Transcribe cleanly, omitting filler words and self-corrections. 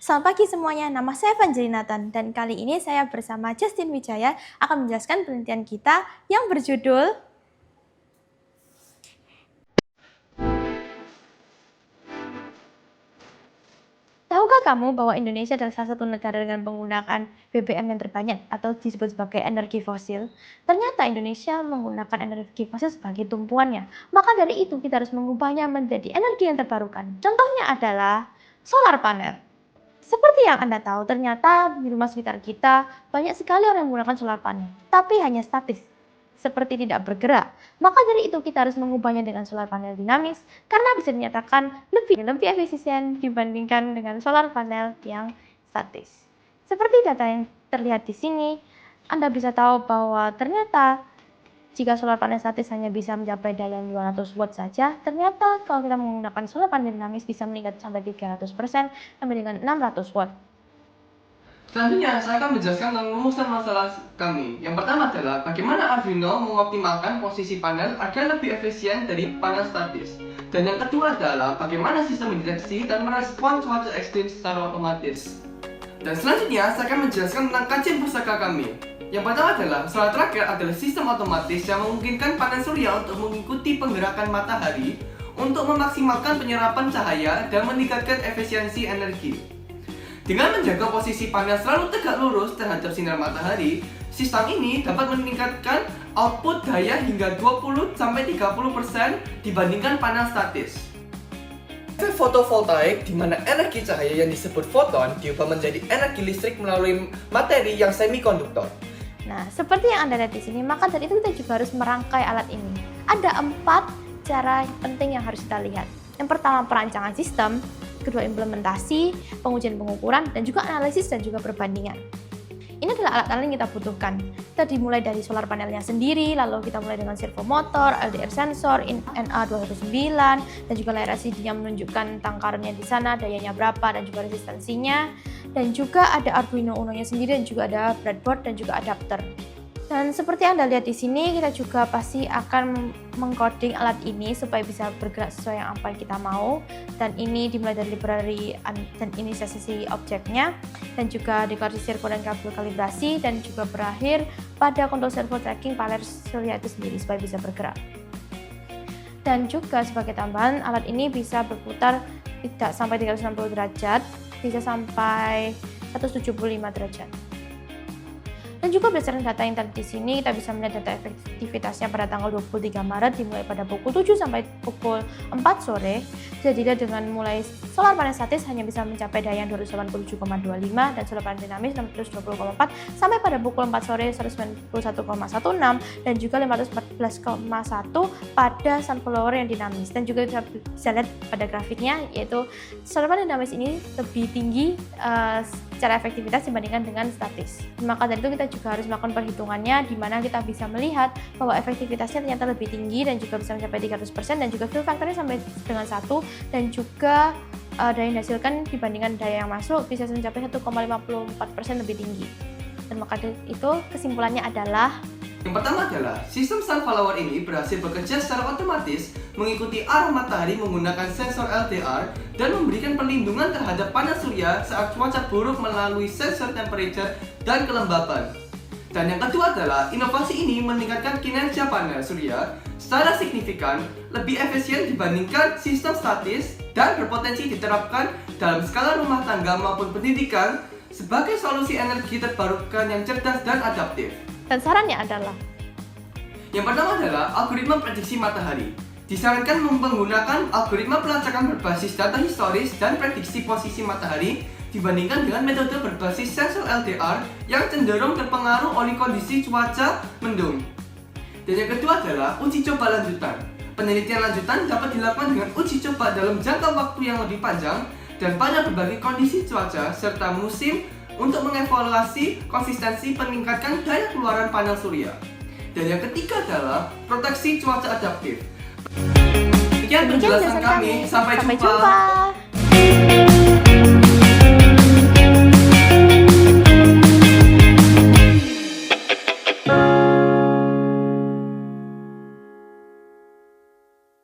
Selamat pagi semuanya, nama saya Evangelina Nathan dan kali ini saya bersama Justin Wijaya akan menjelaskan penelitian kita yang berjudul Tahukah kamu bahwa Indonesia adalah salah satu negara dengan penggunaan BBM yang terbanyak atau disebut sebagai energi fosil? Ternyata Indonesia menggunakan energi fosil sebagai tumpuannya. Maka dari itu kita harus mengubahnya menjadi energi yang terbarukan. Contohnya adalah solar panel. Seperti yang Anda tahu, ternyata di rumah sekitar kita banyak sekali orang yang menggunakan solar panel, tapi hanya statis, seperti tidak bergerak. Maka dari itu kita harus mengubahnya dengan solar panel dinamis, karena bisa dinyatakan lebih efisien dibandingkan dengan solar panel yang statis. Seperti data yang terlihat di sini, Anda bisa tahu bahwa ternyata jika solar panel statis hanya bisa mencapai daya 200 watt saja, ternyata kalau kita menggunakan solar panel dinamis bisa meningkat sampai 300% sampai dengan 600 watt. Selanjutnya, saya akan menjelaskan tentang rumusan masalah kami. Yang pertama adalah bagaimana Arduino mengoptimalkan posisi panel agar lebih efisien dari panel statis. Dan yang kedua adalah bagaimana sistem mendeteksi dan merespon cuaca ekstrim secara otomatis. Dan selanjutnya, saya akan menjelaskan tentang kajian pustaka kami. Yang pertama adalah, solar tracker adalah sistem otomatis yang memungkinkan panel surya untuk mengikuti penggerakan matahari untuk memaksimalkan penyerapan cahaya dan meningkatkan efisiensi energi. Dengan menjaga posisi panel selalu tegak lurus terhadap sinar matahari, sistem ini dapat meningkatkan output daya hingga 20-30% dibandingkan panel statis. Efek fotovoltaik, di mana energi cahaya yang disebut foton diubah menjadi energi listrik melalui materi yang semikonduktor. Nah, seperti yang Anda lihat di sini, maka dari itu kita juga harus merangkai alat ini. Ada 4 cara penting yang harus kita lihat. Yang pertama, perancangan sistem. Kedua, implementasi, pengujian pengukuran, dan juga analisis dan juga perbandingan. Ini adalah alat-alat yang kita butuhkan. Kita dimulai dari solar panelnya sendiri, lalu kita mulai dengan servo motor, LDR sensor, NA219, dan juga layar LCD yang menunjukkan tangkarnya di sana, dayanya berapa, dan juga resistansinya. Dan juga ada Arduino Uno-nya sendiri, dan juga ada breadboard, dan juga adapter. Dan seperti Anda lihat di sini, kita juga pasti akan mengcoding alat ini supaya bisa bergerak sesuai yang apa yang kita mau. Dan ini dimulai dari library dan inisiasi objeknya, dan juga deklarasi servo dan kabel kalibrasi, dan juga berakhir pada kontrol servo tracking panel surya itu sendiri supaya bisa bergerak. Dan juga sebagai tambahan, alat ini bisa berputar tidak sampai 360 derajat, bisa sampai 175 derajat. Dan juga berdasarkan data yang tadi di sini, kita bisa melihat data efektivitasnya pada tanggal 23 Maret dimulai pada pukul 7 sampai pukul 4 sore. Jadi dengan mulai solar panel statis hanya bisa mencapai daya 287,25 dan solar panel dinamis 620,4 sampai pada pukul 4 sore 191,16 dan juga 514,1 pada sunflower yang dinamis. Dan juga bisa lihat pada grafiknya, yaitu solar panel dinamis ini lebih tinggi secara efektivitas dibandingkan dengan statis. Maka dari itu kita juga harus melakukan perhitungannya, di mana kita bisa melihat bahwa efektivitasnya ternyata lebih tinggi dan juga bisa mencapai 300% dan juga fill factor-nya sampai dengan 1, dan juga daya yang dihasilkan dibandingkan daya yang masuk bisa mencapai 1,54% lebih tinggi. Dan maka dari itu kesimpulannya adalah Yang pertama adalah, sistem sunflower ini berhasil bekerja secara otomatis mengikuti arah matahari menggunakan sensor LDR dan memberikan perlindungan terhadap panas surya saat cuaca buruk melalui sensor temperature dan kelembapan. Dan yang kedua adalah, inovasi ini meningkatkan kinerja panel surya secara signifikan, lebih efisien dibandingkan sistem statis dan berpotensi diterapkan dalam skala rumah tangga maupun pendidikan sebagai solusi energi terbarukan yang cerdas dan adaptif. dan sarannya adalah Yang pertama adalah algoritma prediksi matahari. Disarankan menggunakan algoritma pelacakan berbasis data historis dan prediksi posisi matahari dibandingkan dengan metode berbasis sensor LDR yang cenderung terpengaruh oleh kondisi cuaca mendung. Dan yang kedua adalah uji coba lanjutan. Penelitian lanjutan dapat dilakukan dengan uji coba dalam jangka waktu yang lebih panjang dan pada berbagai kondisi cuaca serta musim untuk mengevaluasi konsistensi peningkatan daya keluaran panel surya. Dan yang ketiga adalah proteksi cuaca adaptif. Demikian penjelasan kami. Sampai jumpa.